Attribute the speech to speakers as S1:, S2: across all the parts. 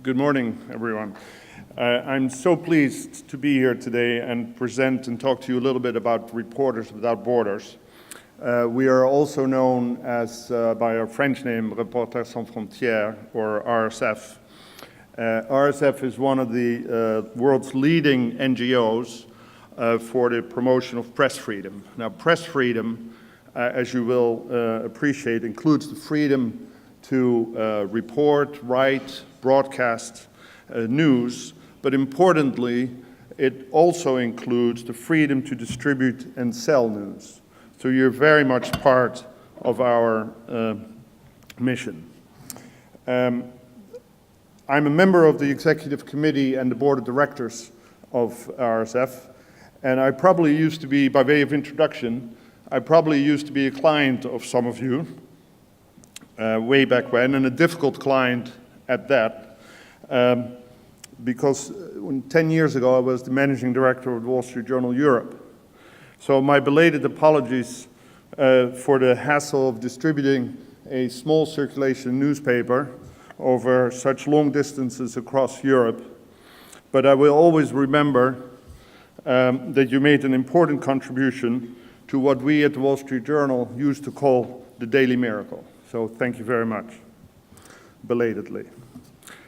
S1: Good morning, everyone. I'm so pleased to be here today and present and talk to you a little bit about Reporters Without Borders. We are also known as, by our French name, Reporters Sans Frontières, or RSF. RSF is one of the world's leading NGOs for the promotion of press freedom. Now, press freedom, as you will appreciate, includes the freedom to report, write, broadcast news, but importantly, it also includes the freedom to distribute and sell news. So you're very much part of our mission. I'm a member of the executive committee and the board of directors of RSF, and I probably used to be, by way of introduction, I probably used to be a client of some of you way back when, and a difficult client at that, because 10 years ago I was the managing director of the Wall Street Journal Europe. So my belated apologies for the hassle of distributing a small circulation newspaper over such long distances across Europe. But I will always remember that you made an important contribution to what we at the Wall Street Journal used to call the Daily Miracle. So thank you very much, belatedly.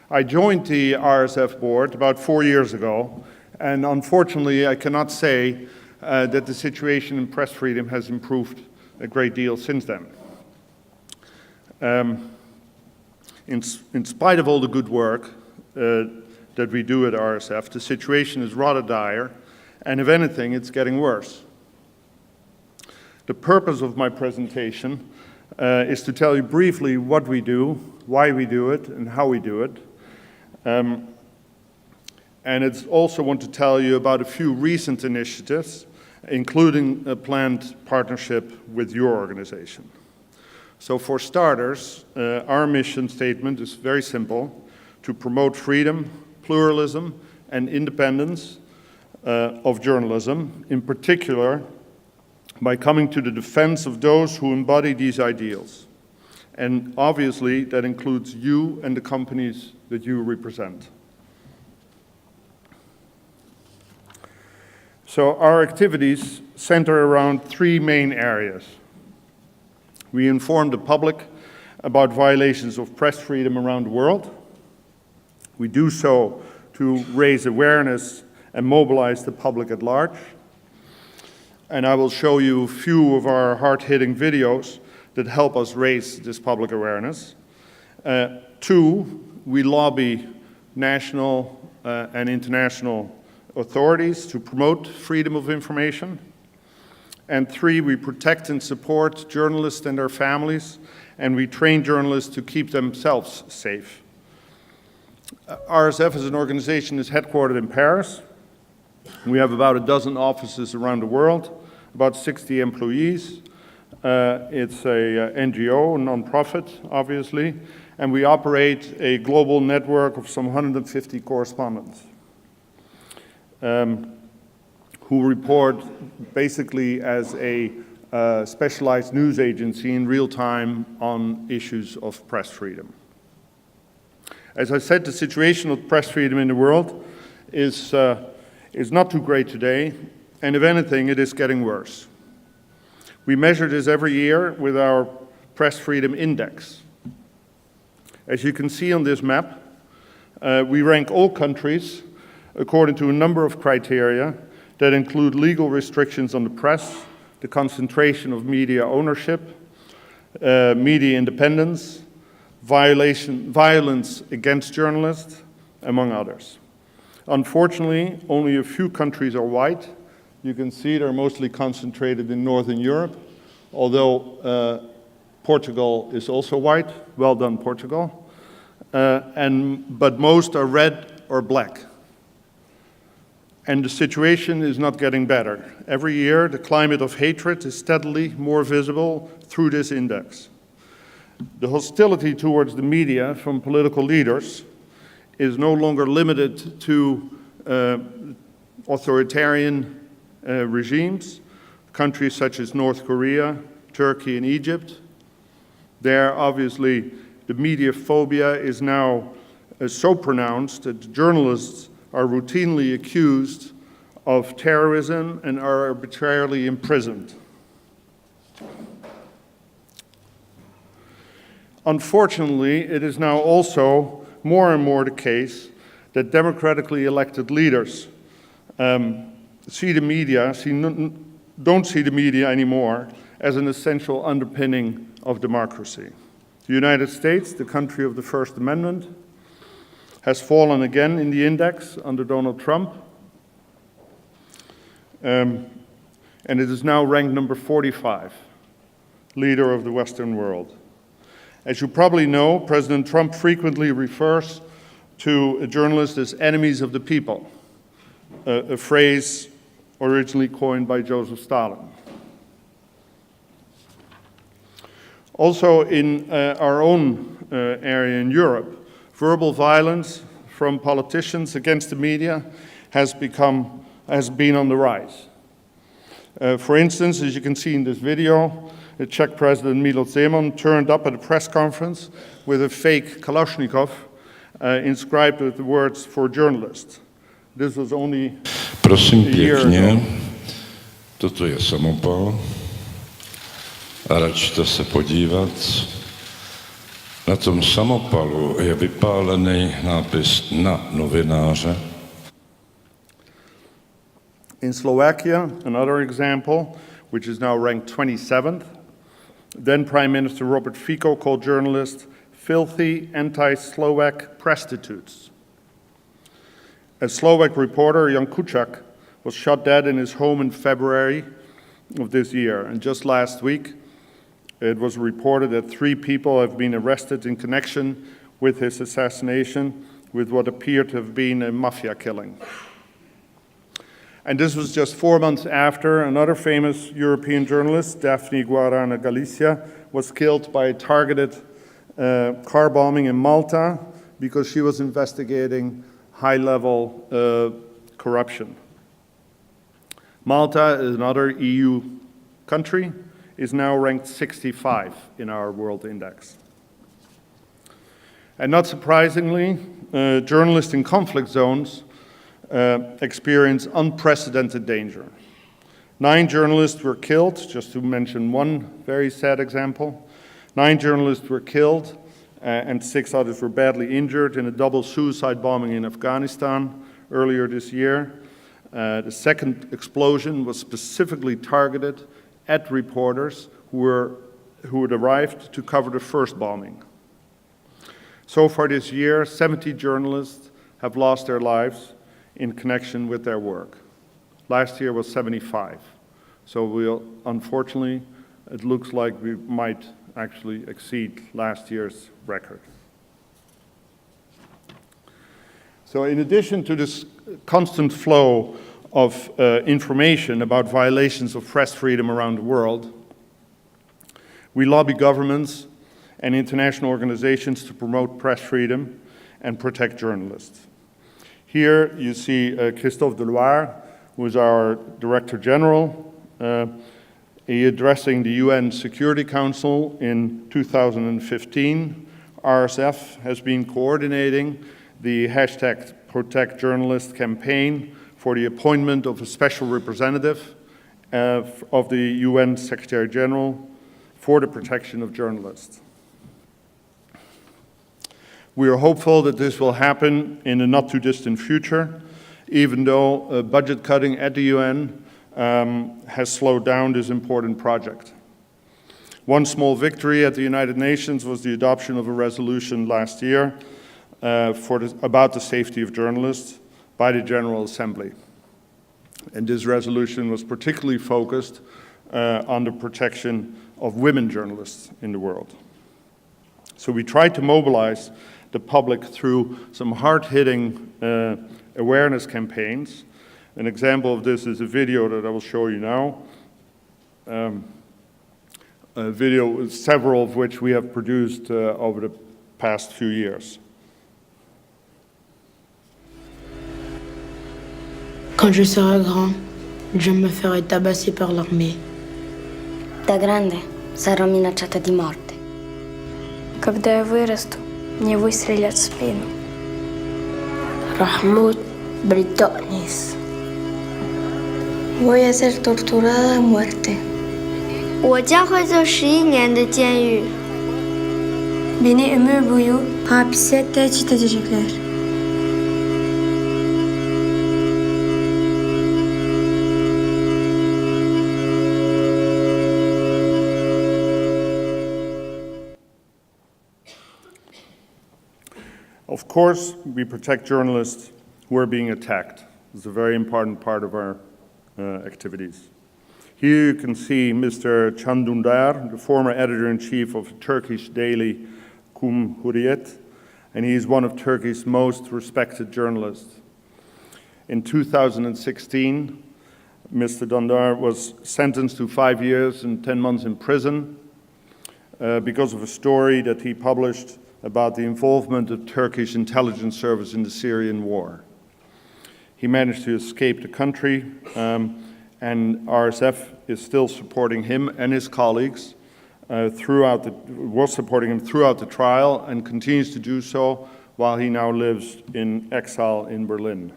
S1: I joined the RSF board about 4 years ago, and unfortunately I cannot say that the situation in press freedom has improved a great deal since then. In spite of all the good work that we do at RSF, the situation is rather dire, and if anything, it's getting worse. The purpose of my presentation is to tell you briefly what we do, why we do it, and how we do it. And it's also want to tell you about a few recent initiatives, including a planned partnership with your organization. So for starters, our mission statement is very simple: to promote freedom, pluralism, and independence of journalism, in particular by coming to the defense of those who embody these ideals. And obviously, that includes you and the companies that you represent. So our activities center around three main areas. We inform the public about violations of press freedom around the world. We do so to raise awareness and mobilize the public at large. And I will show you a few of our hard-hitting videos that help us raise this public awareness. Two, we lobby national and international authorities to promote freedom of information. And three, we protect and support journalists and their families, and we train journalists to keep themselves safe. RSF as an organization is headquartered in Paris. We have about a dozen offices around the world, about 60 employees. It's a NGO, a non-profit, obviously, and we operate a global network of some 150 correspondents who report basically as a specialized news agency in real time on issues of press freedom. As I said, the situation of press freedom in the world is not too great today, and if anything, it is getting worse. We measure this every year with our Press Freedom Index. As you can see on this map, we rank all countries according to a number of criteria that include legal restrictions on the press, the concentration of media ownership, media independence, violence against journalists, among others. Unfortunately, only a few countries are white. You can see they're mostly concentrated in Northern Europe, although Portugal is also white. Well done, Portugal. But most are red or black. And the situation is not getting better. Every year, the climate of hatred is steadily more visible through this index. The hostility towards the media from political leaders is no longer limited to authoritarian regimes, countries such as North Korea, Turkey, and Egypt. There, obviously, the media phobia is now so pronounced that journalists are routinely accused of terrorism and are arbitrarily imprisoned. Unfortunately, it is now also more and more the case that democratically elected leaders don't see the media anymore as an essential underpinning of democracy. The United States, the country of the First Amendment, has fallen again in the index under Donald Trump, and it is now ranked number 45, leader of the Western world. As you probably know, President Trump frequently refers to journalists as enemies of the people, a phrase originally coined by Joseph Stalin. Also in our own area in Europe, verbal violence from politicians against the media has been on the rise. For instance, as you can see in this video, the Czech President Miloš Zeman turned up at a press conference with a fake Kalashnikov inscribed with the words "for journalists." This was only
S2: Prosím
S1: a year
S2: pěkně,
S1: ago.
S2: toto je samopal a račte se podívat. Na tom samopalu je vypálený nápis na novináře.
S1: In Slovakia, another example, which is now ranked 27th, then Prime Minister Robert Fico called journalists filthy anti-Slovak prostitutes. A Slovak reporter, Jan Kuciak, was shot dead in his home in February of this year. And just last week, it was reported that 3 people have been arrested in connection with his assassination with what appeared to have been a mafia killing. And this was just 4 months after another famous European journalist, Daphne Caruana Galizia, was killed by a targeted car bombing in Malta because she was investigating high-level corruption. Malta is another EU country, is now ranked 65 in our world index. And not surprisingly, journalists in conflict zones experience unprecedented danger. 9 journalists were killed, just to mention one very sad example. 9 journalists were killed and 6 others were badly injured in a double suicide bombing in Afghanistan earlier this year. The second explosion was specifically targeted at reporters who had arrived to cover the first bombing. So far this year, 70 journalists have lost their lives in connection with their work. Last year was 75. So unfortunately, it looks like we might actually exceed last year's record. So in addition to this constant flow of information about violations of press freedom around the world, we lobby governments and international organizations to promote press freedom and protect journalists. Here you see Christophe Deloire, who is our Director General, addressing the UN Security Council in 2015. RSF has been coordinating the hashtag Protect Journalist campaign for the appointment of a special representative of the UN Secretary General for the protection of journalists. We are hopeful that this will happen in the not too distant future, even though budget cutting at the UN has slowed down this important project. One small victory at the United Nations was the adoption of a resolution last year about the safety of journalists by the General Assembly. And this resolution was particularly focused on the protection of women journalists in the world. So we tried to mobilize the public through some hard-hitting awareness campaigns. An example of this is a video that I will show you now. A video, several of which we have produced over the past few years.
S3: Quand je serai grand, je me ferai tabasser par l'armée.
S4: Da grande sarò minacciata di morte.
S5: Когда я вырасту, мне выстрелят в спину.
S3: Rahmoud بالتأنيث.
S5: Voy a ser torturada a muerte.
S6: 我将会坐11年的监狱。
S5: Beni ömür boyu hapise tehdit edecekler.
S1: Of course, we protect journalists who are being attacked. It's a very important part of our activities. Here you can see Mr. Can Dündar, the former editor-in-chief of Turkish daily Cumhuriyet, and he is one of Turkey's most respected journalists. In 2016, Mr. Dündar was sentenced to 5 years and 10 months in prison because of a story that he published about the involvement of Turkish intelligence service in the Syrian war. He managed to escape the country, and RSF is still supporting him and his colleagues was supporting him throughout the trial and continues to do so while he now lives in exile in Berlin.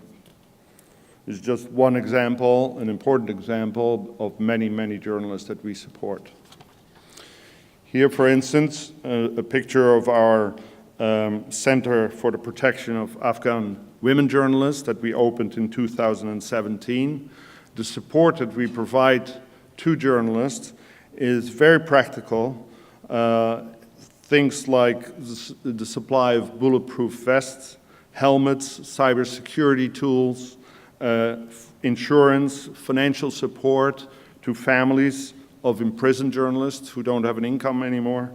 S1: This is just one example, an important example of many, many journalists that we support. Here, for instance, a picture of our Center for the Protection of Afghan Women Journalists that we opened in 2017. The support that we provide to journalists is very practical. Things like the supply of bulletproof vests, helmets, cybersecurity tools, insurance, financial support to families of imprisoned journalists who don't have an income anymore,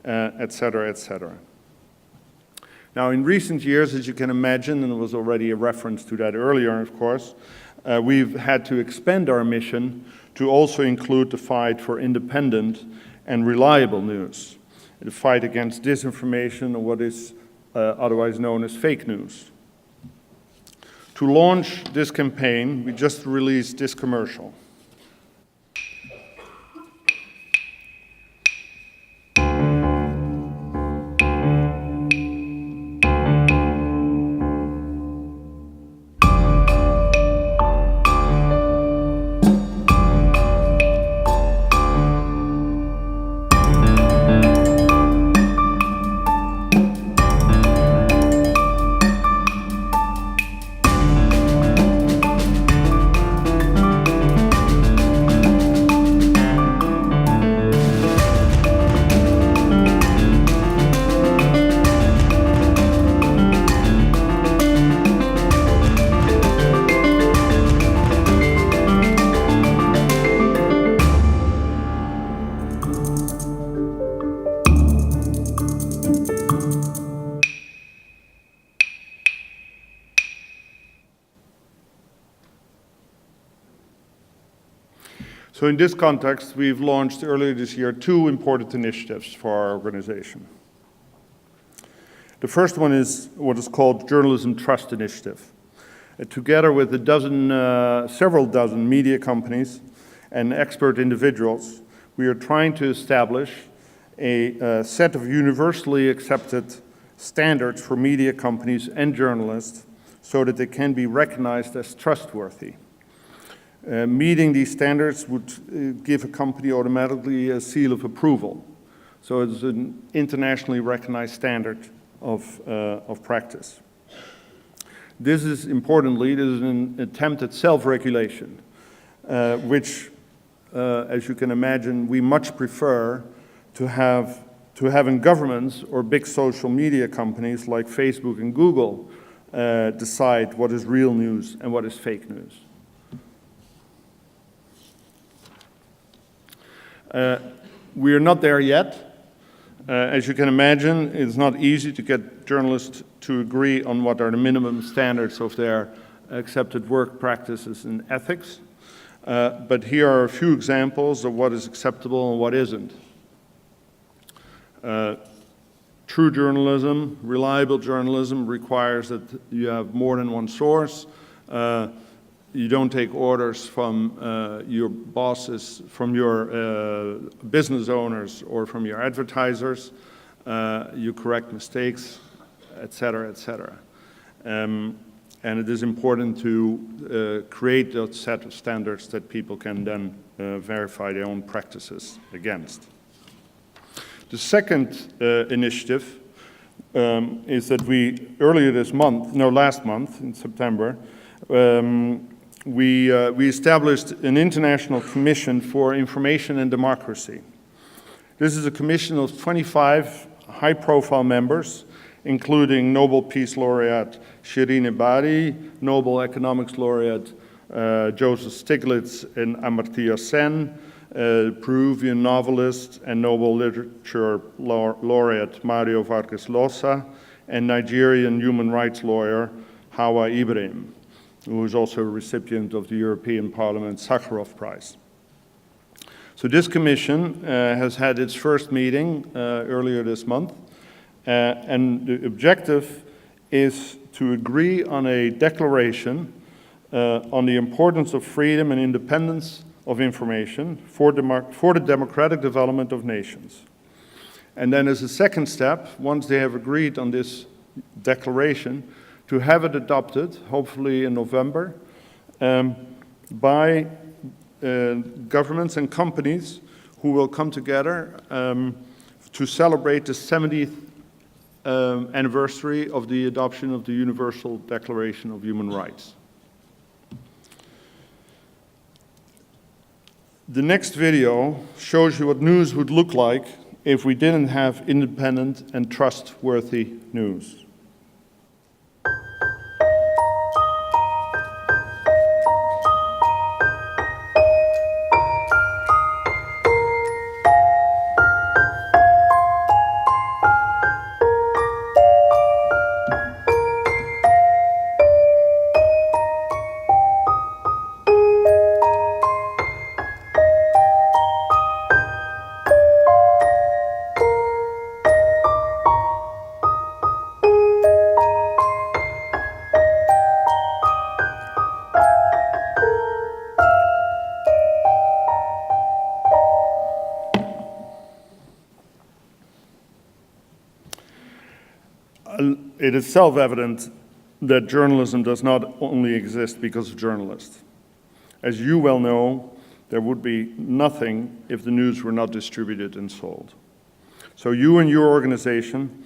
S1: et cetera, et cetera. Now, in recent years, as you can imagine, and there was already a reference to that earlier, of course, we've had to expand our mission to also include the fight for independent and reliable news, the fight against disinformation or what is otherwise known as fake news. To launch this campaign, we just released this commercial. So in this context, we've launched earlier this year 2 important initiatives for our organization. The first one is what is called Journalism Trust Initiative. Together with several dozen media companies and expert individuals, we are trying to establish a set of universally accepted standards for media companies and journalists so that they can be recognized as trustworthy. Meeting these standards would give a company automatically a seal of approval. So it's an internationally recognized standard of practice. This is an attempt at self-regulation, which, as you can imagine, we much prefer to having governments or big social media companies like Facebook and Google decide what is real news and what is fake news. We are not there yet. As you can imagine, it's not easy to get journalists to agree on what are the minimum standards of their accepted work practices and ethics. But here are a few examples of what is acceptable and what isn't. True journalism, reliable journalism requires that you have more than one source. You don't take orders from your bosses, from your business owners, or from your advertisers. You correct mistakes, et cetera, et cetera. And it is important to create a set of standards that people can then verify their own practices against. The second initiative is that last month in September, we established an international commission for information and democracy. This is a commission of 25 high-profile members, including Nobel Peace Laureate Shirin Ebadi, Nobel Economics Laureate Joseph Stiglitz and Amartya Sen, Peruvian novelist and Nobel Literature Laureate Mario Vargas Llosa, and Nigerian human rights lawyer Hawa Ibrahim, who is also a recipient of the European Parliament Sakharov Prize. So this commission has had its first meeting earlier this month, and the objective is to agree on a declaration on the importance of freedom and independence of information for the democratic development of nations. And then as a second step, once they have agreed on this declaration, to have it adopted, hopefully in November, by governments and companies who will come together to celebrate the 70th anniversary of the adoption of the Universal Declaration of Human Rights. The next video shows you what news would look like if we didn't have independent and trustworthy news. It is self-evident that journalism does not only exist because of journalists. As you well know, there would be nothing if the news were not distributed and sold. So you and your organization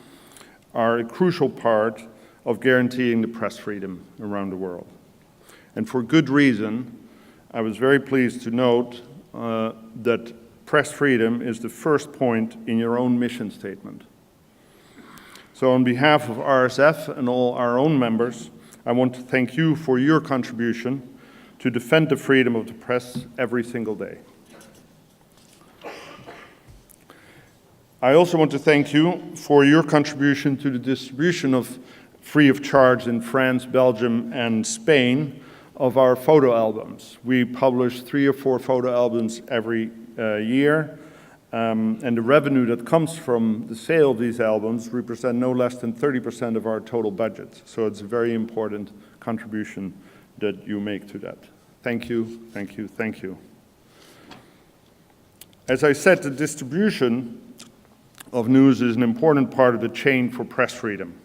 S1: are a crucial part of guaranteeing the press freedom around the world. And for good reason, I was very pleased to note that press freedom is the first point in your own mission statement. So on behalf of RSF and all our own members, I want to thank you for your contribution to defend the freedom of the press every single day. I also want to thank you for your contribution to the distribution of free of charge in France, Belgium, and Spain of our photo albums. We publish 3 or 4 photo albums every year. And the revenue that comes from the sale of these albums represent no less than 30% of our total budget. So it's a very important contribution that you make to that. Thank you, thank you, thank you. As I said, the distribution of news is an important part of the chain for press freedom.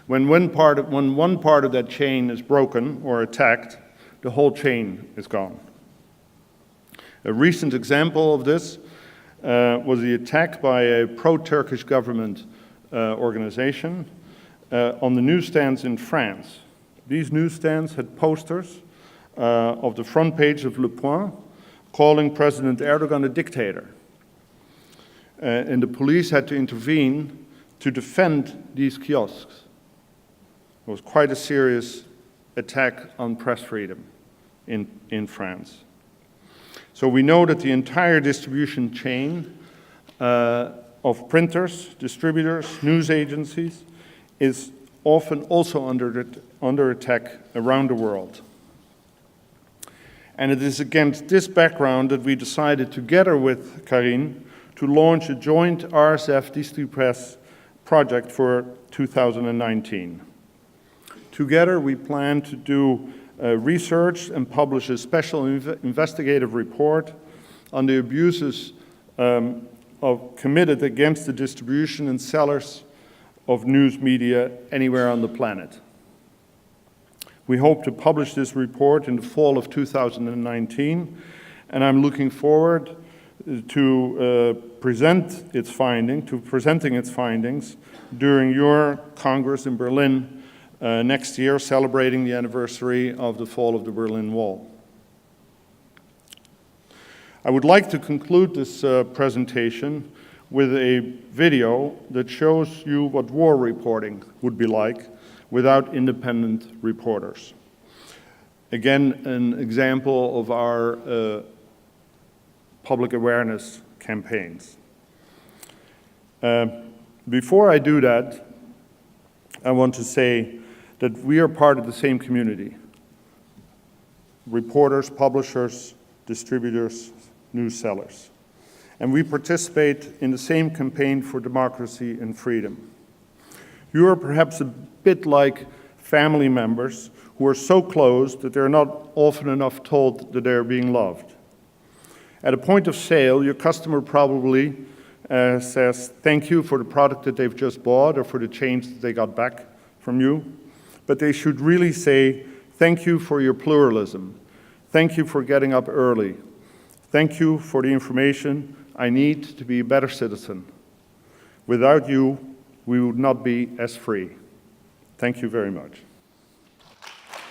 S1: When one part of that chain is broken or attacked, the whole chain is gone. A recent example of this was the attack by a pro-Turkish government organization on the newsstands in France. These newsstands had posters of the front page of Le Point calling President Erdogan a dictator. And the police had to intervene to defend these kiosks. It was quite a serious attack on press freedom in France. So we know that the entire distribution chain of printers, distributors, news agencies is often also under attack around the world. And it is against this background that we decided, together with Karine, to launch a joint RSF Distripress project for 2019. Together we plan to do research and publish a special investigative report on the abuses committed against the distribution and sellers of news media anywhere on the planet. We hope to publish this report in the fall of 2019, and I'm looking forward to presenting its findings during your Congress in Berlin next year, celebrating the anniversary of the fall of the Berlin Wall. I would like to conclude this presentation with a video that shows you what war reporting would be like without independent reporters. Again, an example of our public awareness campaigns. Before I do that, I want to say that we are part of the same community. Reporters, publishers, distributors, news sellers. And we participate in the same campaign for democracy and freedom. You are perhaps a bit like family members who are so close that they're not often enough told that they're being loved. At a point of sale, your customer probably says thank you for the product that they've just bought or for the change that they got back from you. But they should really say thank you for your pluralism. Thank you for getting up early. Thank you for the information I need to be a better citizen. Without you, we would not be as free. Thank you very much.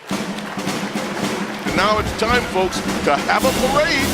S7: And now it's time, folks, to have a parade.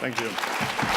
S1: Thank you.